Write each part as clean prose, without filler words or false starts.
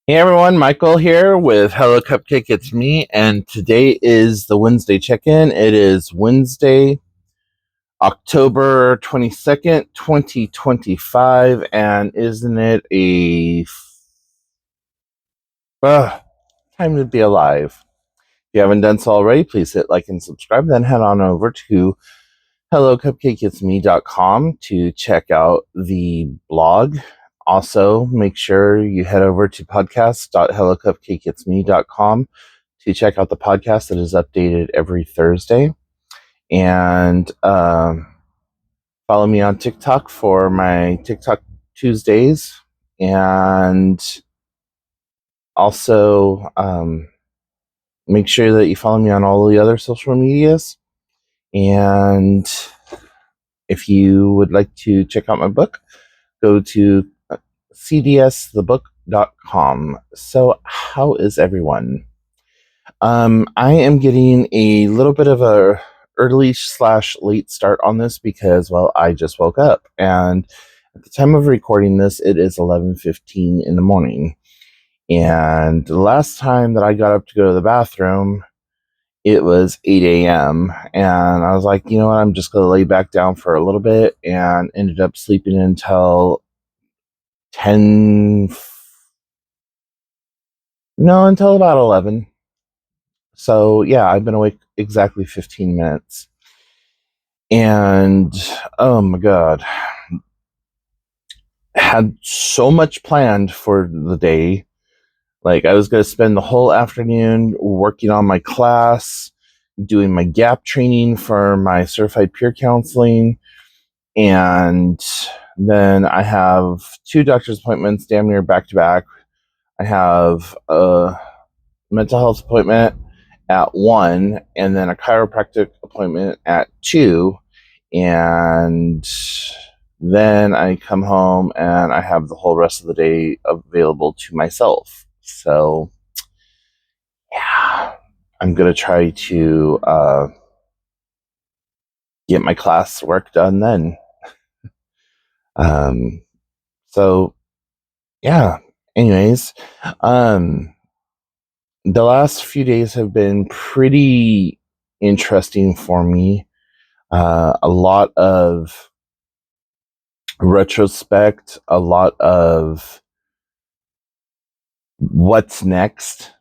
Hey everyone, Michael here with Hello Cupcake It's Me, and today is the Wednesday check-in. It is Wednesday, October 22nd, 2025, and isn't it uh, time to be alive? If you haven't done so already, please hit like and subscribe, then head on over to hellocupcakeitsme.com to check out the blog. Also, make sure you head over to podcast.hellocupcakeitsme.com to check out the podcast that is updated every Thursday. And follow me on TikTok for my TikTok Tuesdays. And also make sure that you follow me on all the other social medias. And if you would like to check out my book, go to cdsthebook.com. So, how is everyone? I am getting a little bit of a early/late start on this because, well, I just woke up, and at the time of recording this, it is 11:15 in the morning. And the last time that I got up to go to the bathroom, it was 8 a.m. And I was like, you know what, I'm just going to lay back down for a little bit, and ended up sleeping until 10, no, until about 11. So, yeah, I've been awake exactly 15 minutes. And, oh my God, had so much planned for the day. Like, I was going to spend the whole afternoon working on my class, doing my gap training for my certified peer counseling. And then I have two doctor's appointments damn near back to back. I have a mental health appointment at 1, and then a chiropractic appointment at 2. And then I come home and I have the whole rest of the day available to myself. So, yeah, I'm going to try to get my class work done then. Um, so, yeah, anyways, the last few days have been pretty interesting for me. A lot of retrospect, a lot of what's next,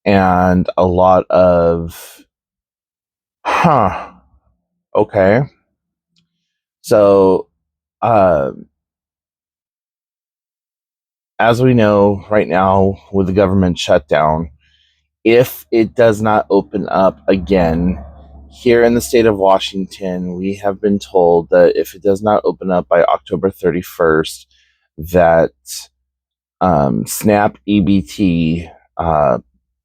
and a lot of, okay. So, uh, as we know right now with the government shutdown, if it does not open up again, here in the state of Washington, we have been told that if it does not open up by October 31st, that SNAP EBT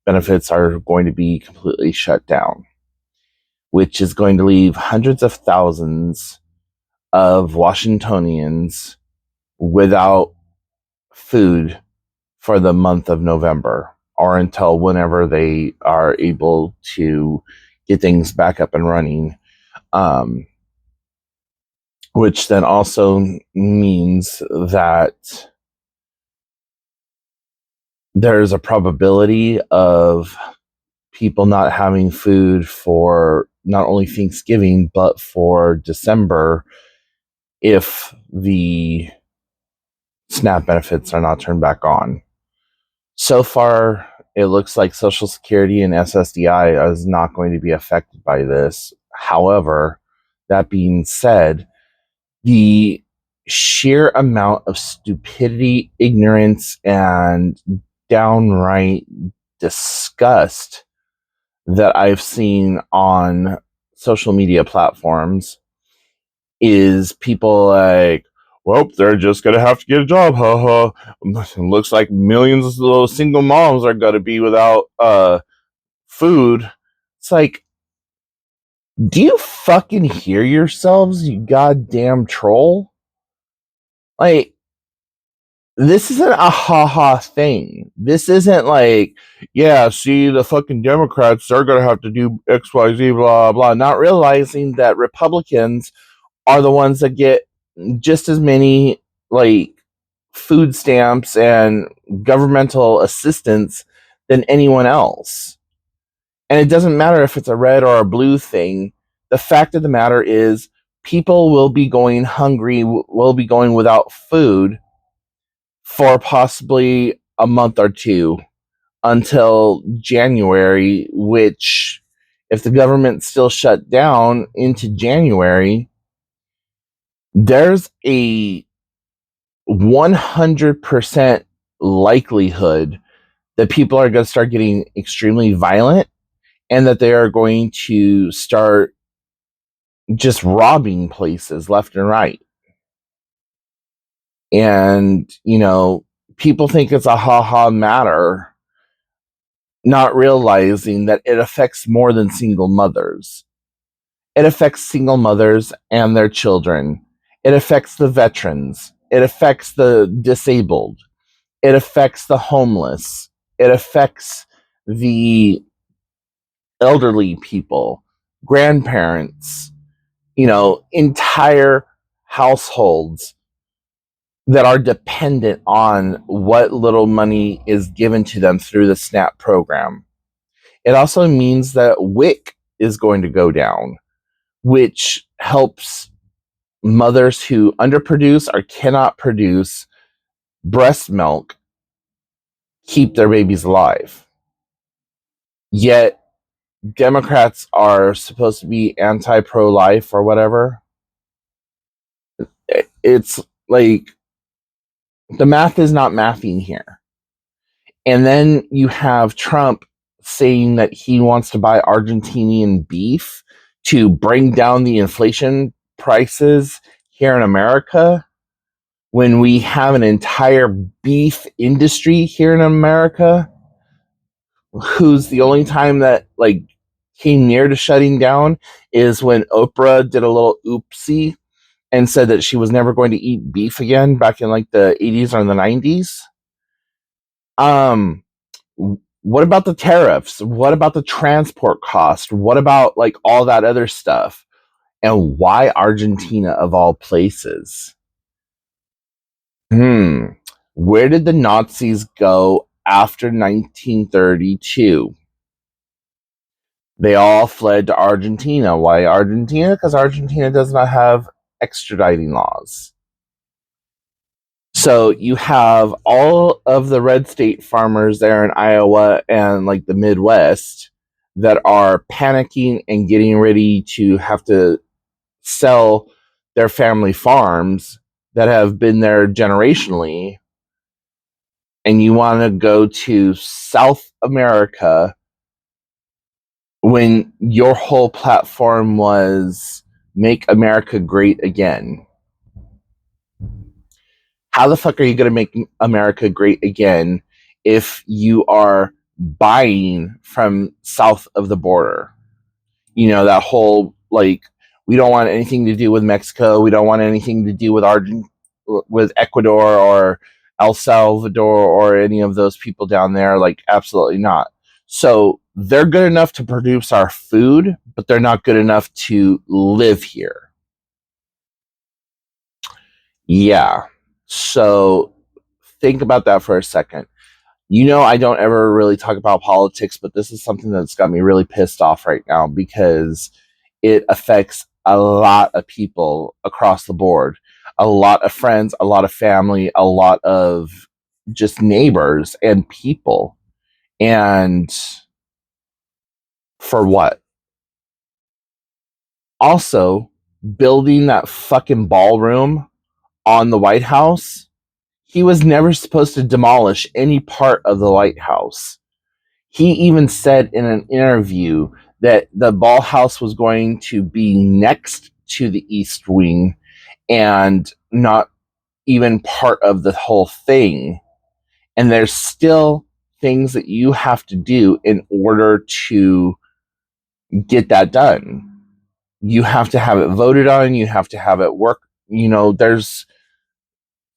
benefits are going to be completely shut down, which is going to leave hundreds of thousands of Washingtonians without food for the month of November, or until whenever they are able to get things back up and running. Which then also means that there's a probability of people not having food for not only Thanksgiving, but for December if the SNAP benefits are not turned back on. So far, it looks like Social Security and SSDI is not going to be affected by this. However, that being said, the sheer amount of stupidity, ignorance, and downright disgust that I've seen on social media platforms is people like, well, they're just going to have to get a job. Looks like millions of those single moms are going to be without food. It's like, do you fucking hear yourselves, you goddamn troll? Like, this isn't a ha-ha thing. This isn't like, yeah, see, the fucking Democrats, they're going to have to do XYZ, blah, blah, not realizing that Republicans are the ones that get just as many, like, food stamps and governmental assistance than anyone else. And it doesn't matter if it's a red or a blue thing. The fact of the matter is, people will be going hungry, will be going without food for possibly a month or two until January, which, if the government's still shut down into January, there's a 100% likelihood that people are going to start getting extremely violent and that they are going to start just robbing places left and right. And, people think it's a ha-ha matter, not realizing that it affects more than single mothers. It affects single mothers and their children. It affects the veterans. It affects the disabled. It affects the homeless. It affects the elderly people, grandparents, entire households that are dependent on what little money is given to them through the SNAP program. It also means that WIC is going to go down, which helps mothers who underproduce or cannot produce breast milk keep their babies alive. Yet Democrats are supposed to be anti-pro-life or whatever. It's like the math is not mathing here. And then you have Trump saying that he wants to buy Argentinian beef to bring down the inflation prices here in America, when we have an entire beef industry here in America, who's the only time that came near to shutting down is when Oprah did a little oopsie and said that she was never going to eat beef again back in the 80s or the 90s. Um what about the tariffs? What about the transport cost? What about all that other stuff? And why Argentina of all places? Where did the Nazis go after 1932? They all fled to Argentina. Why Argentina? Because Argentina does not have extraditing laws. So you have all of the red state farmers there in Iowa and the Midwest that are panicking and getting ready to have to sell their family farms that have been there generationally. And you want to go to South America when your whole platform was make America great again. How the fuck are you going to make America great again if you are buying from south of the border? That whole we don't want anything to do with Mexico. We don't want anything to do with with Ecuador or El Salvador or any of those people down there. Absolutely not. So they're good enough to produce our food, but they're not good enough to live here. Yeah. So think about that for a second. I don't ever really talk about politics, but this is something that's got me really pissed off right now because it affects a lot of people across the board. A lot of friends, a lot of family, a lot of just neighbors and people. And for what? Also, building that fucking ballroom on the White House, he was never supposed to demolish any part of the White House. He even said in an interview that the ball house was going to be next to the East Wing and not even part of the whole thing. And there's still things that you have to do in order to get that done. You have to have it voted on. You have to have it work. There's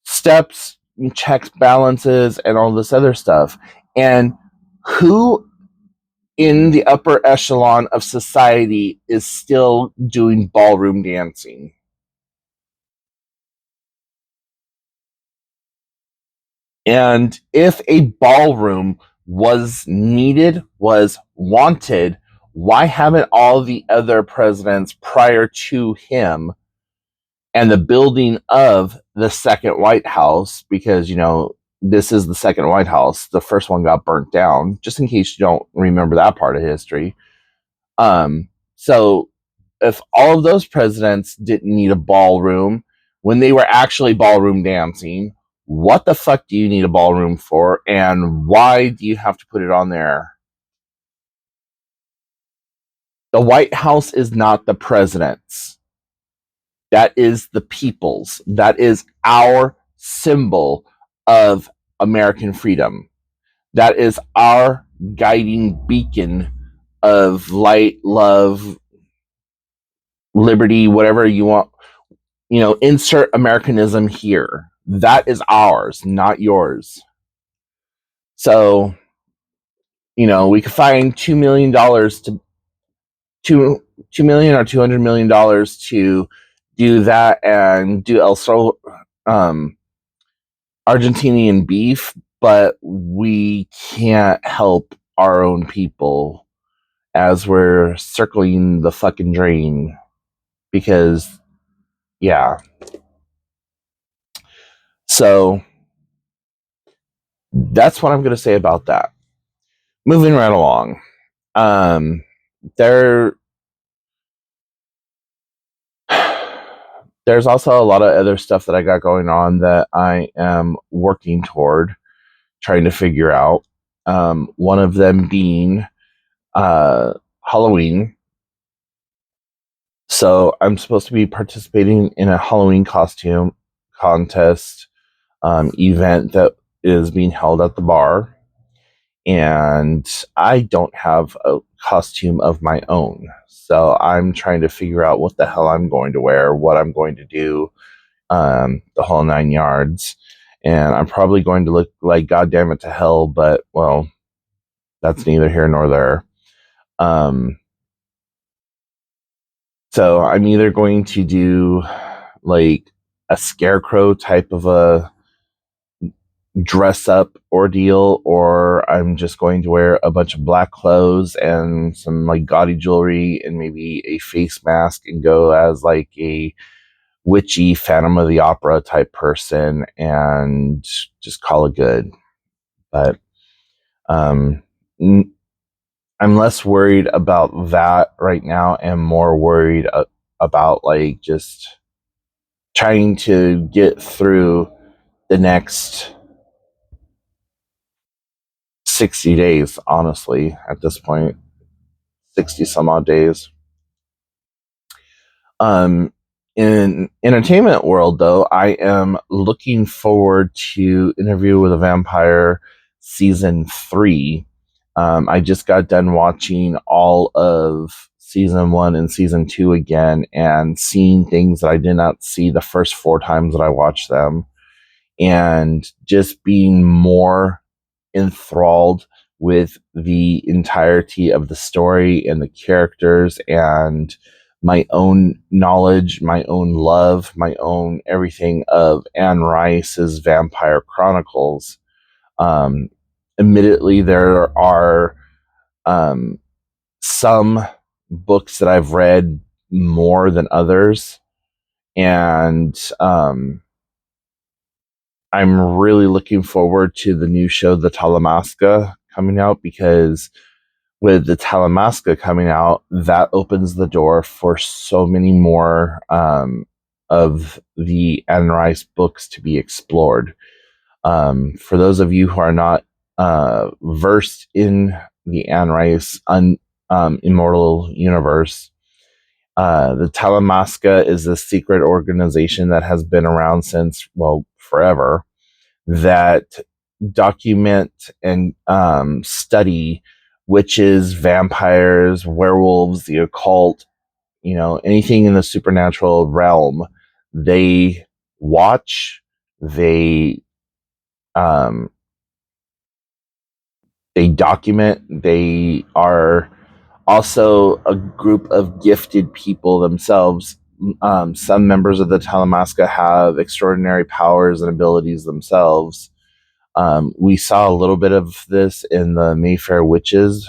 steps, checks, balances, and all this other stuff. And who in the upper echelon of society is still doing ballroom dancing? And if a ballroom was needed, was wanted, why haven't all the other presidents prior to him and the building of the second White House, because, this is the second White House, the first one got burnt down, just in case you don't remember that part of history. So if all of those presidents didn't need a ballroom when they were actually ballroom dancing, what the fuck do you need a ballroom for? And why do you have to put it on there? The White House is not the president's. That is the people's. That is our symbol of American freedom. That is our guiding beacon of light, love, liberty, whatever you want. Insert Americanism here. That is ours, not yours. So, we could find $2 million to $2 million or $200 million to do that and do Argentinian beef, but we can't help our own people as we're circling the fucking drain because, yeah. So that's what I'm going to say about that. Moving right along. There's also a lot of other stuff that I got going on that I am working toward trying to figure out. One of them being Halloween. So I'm supposed to be participating in a Halloween costume contest event that is being held at the bar. And I don't have a costume of my own. So I'm trying to figure out what the hell I'm going to wear, what I'm going to do, the whole 9 yards. And I'm probably going to look like goddamn it to hell, but, well, that's neither here nor there. So I'm either going to do like a scarecrow type of a dress up ordeal, or I'm just going to wear a bunch of black clothes and some like gaudy jewelry and maybe a face mask and go as like a witchy Phantom of the Opera type person and just call it good. But I'm less worried about that right now and more worried about like just trying to get through the next 60 days, honestly, at this point. 60 some odd days. In entertainment world, though, I am looking forward to Interview with a Vampire season 3. I just got done watching all of season 1 and season 2 again and seeing things that I did not see the first 4 times that I watched them, and just being more enthralled with the entirety of the story and the characters and my own knowledge, my own love, my own everything of Anne Rice's Vampire Chronicles. Um, Admittedly, there are some books that I've read more than others, and I'm really looking forward to the new show, The Talamasca, coming out, because with the Talamasca coming out, that opens the door for so many more of the Anne Rice books to be explored. For those of you who are not versed in the Anne Rice Immortal Universe, the Talamasca is a secret organization that has been around since, well, forever, that document and study witches, vampires, werewolves, the occult, anything in the supernatural realm. They watch, they they document, they are also a group of gifted people themselves. Some members of the Talamasca have extraordinary powers and abilities themselves. We saw a little bit of this in the Mayfair Witches.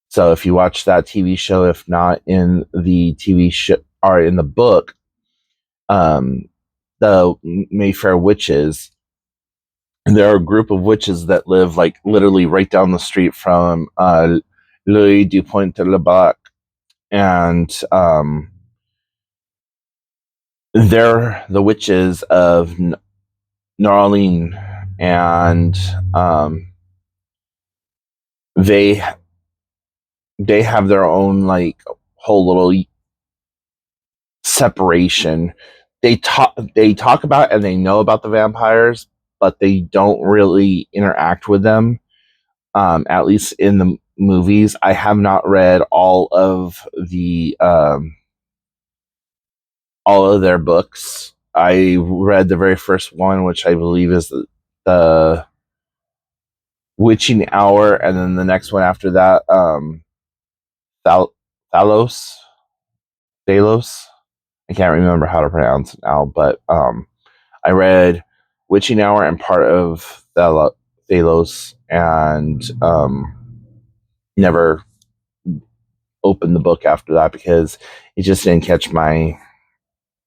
So if you watch that TV show, if not in the TV show or in the book, um, the Mayfair Witches, there are a group of witches that live like literally right down the street from Louis du Point de la Bac, and they're the witches of Norlene, and they they have their own like whole little separation. They talk about and they know about the vampires, but they don't really interact with them. At least in the movies, I have not read all of their books. I read the very first one, which I believe is the Witching Hour, and then the next one after that, Thal- Thalos, Thalos. I can't remember how to pronounce it now, but I read Witching Hour and part of Thalos, and never opened the book after that because it just didn't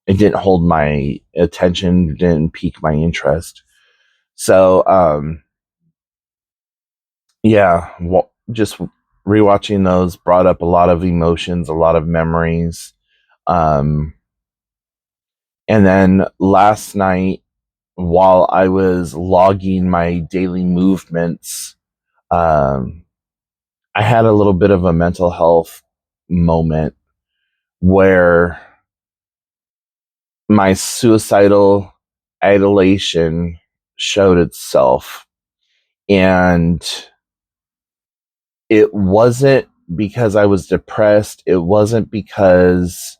it didn't hold my attention, didn't pique my interest. So, yeah, just rewatching those brought up a lot of emotions, a lot of memories. Um, and then last night, while I was logging my daily movements, um, I had a little bit of a mental health moment where my suicidal adulation showed itself. And it wasn't because I was depressed. It wasn't because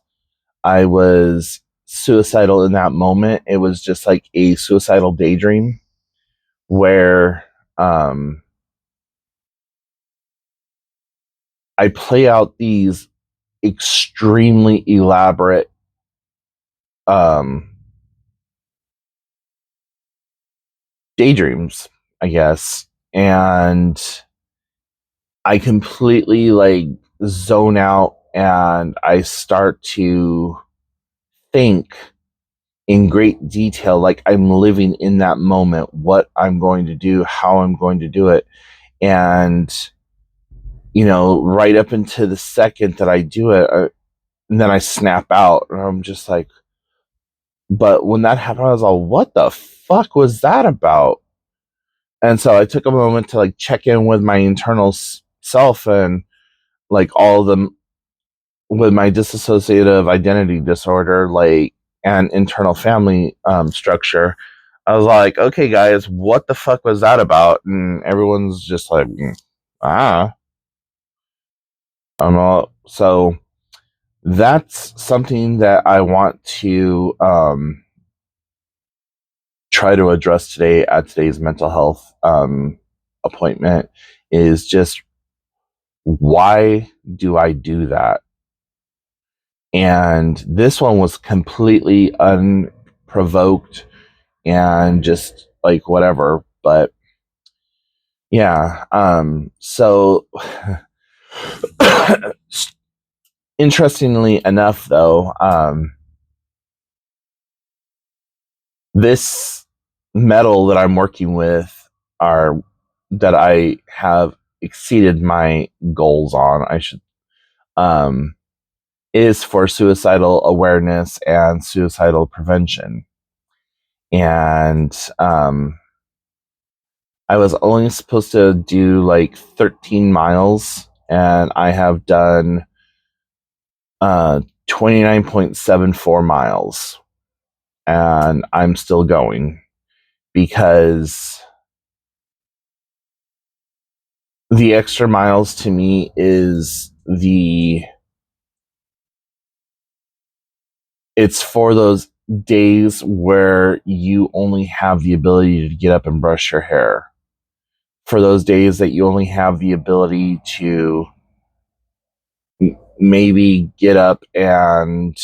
I was suicidal in that moment. It was just like a suicidal daydream where um, I play out these extremely elaborate um, daydreams, I guess. And I completely like zone out and I start to think in great detail, like I'm living in that moment, what I'm going to do, how I'm going to do it. And, right up into the second that I do it, and then I snap out and I'm just like, but when that happened, I was like, what the fuck was that about? And so I took a moment to like check in with my internal self and like all of them with my dissociative identity disorder, like and internal family structure. I was like, okay, guys, what the fuck was that about? And everyone's just like, ah, I'm all so. That's something that I want to try to address today at today's mental health appointment. Is just why do I do that? And this one was completely unprovoked and just like whatever. But yeah, so interestingly enough, though, this metal that I'm working with are that I have exceeded my goals on. I should um, is for suicidal awareness and suicidal prevention, and I was only supposed to do like 13 miles, and I have done 29.74 miles, and I'm still going because the extra miles to me is it's for those days where you only have the ability to get up and brush your hair, for those days that you only have the ability to maybe get up and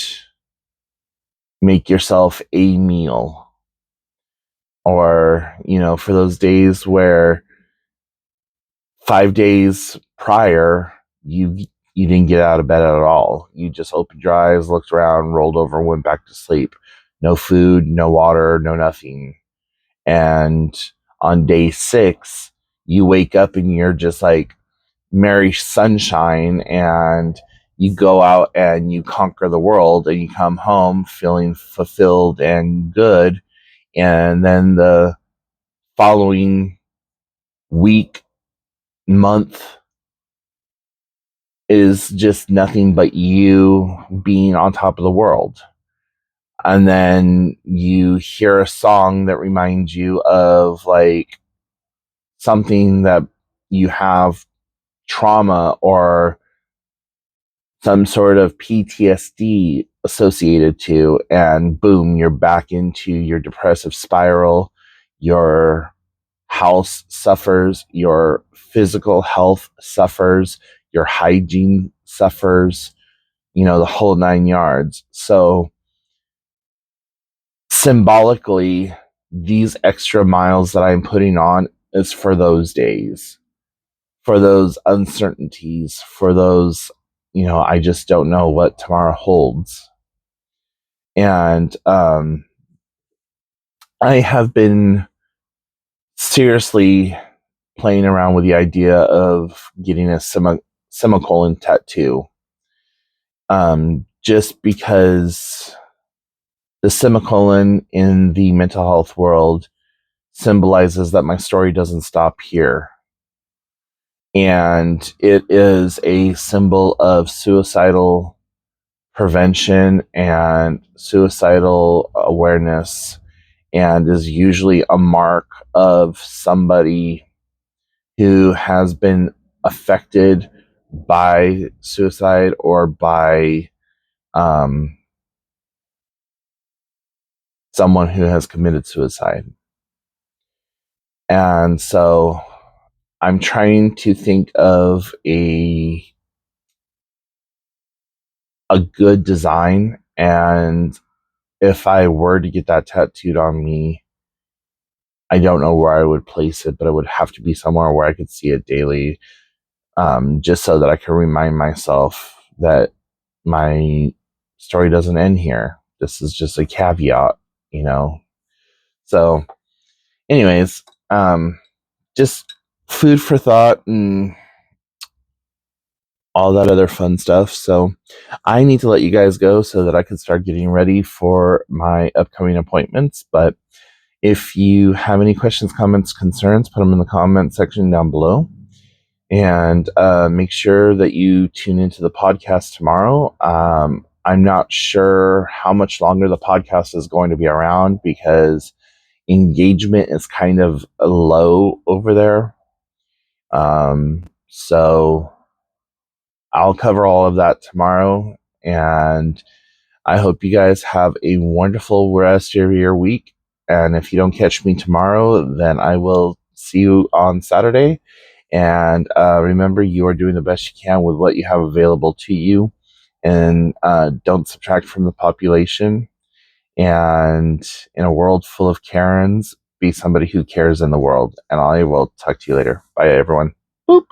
make yourself a meal. Or, for those days where 5 days prior, you didn't get out of bed at all. You just opened your eyes, looked around, rolled over, and went back to sleep. No food, no water, no nothing. And on day 6, you wake up and you're just like merry sunshine, and you go out and you conquer the world, and you come home feeling fulfilled and good. And then the following week, month, is just nothing but you being on top of the world. And then you hear a song that reminds you of like something that you have trauma or some sort of PTSD associated to, and boom, you're back into your depressive spiral. Your house suffers, your physical health suffers, your hygiene suffers, the whole 9 yards. So symbolically, these extra miles that I'm putting on is for those days, for those uncertainties, for those, I just don't know what tomorrow holds. And I have been seriously playing around with the idea of getting a semicolon tattoo. Just because the semicolon in the mental health world symbolizes that my story doesn't stop here. And it is a symbol of suicidal prevention and suicidal awareness, and is usually a mark of somebody who has been affected by suicide or by someone who has committed suicide. And so I'm trying to think of a good design, and if I were to get that tattooed on me, I don't know where I would place it, but it would have to be somewhere where I could see it daily, just so that I can remind myself that my story doesn't end here. This is just a caveat, you know. So, anyways, just food for thought and all that other fun stuff. So, I need to let you guys go so that I can start getting ready for my upcoming appointments. But if you have any questions, comments, concerns, put them in the comment section down below. And make sure that you tune into the podcast tomorrow. I'm not sure how much longer the podcast is going to be around because engagement is kind of low over there. So I'll cover all of that tomorrow. And I hope you guys have a wonderful rest of your week. And if you don't catch me tomorrow, then I will see you on Saturday. And remember, you are doing the best you can with what you have available to you. And don't subtract from the population. And in a world full of Karens, be somebody who cares in the world. And I will talk to you later. Bye, everyone. Boop.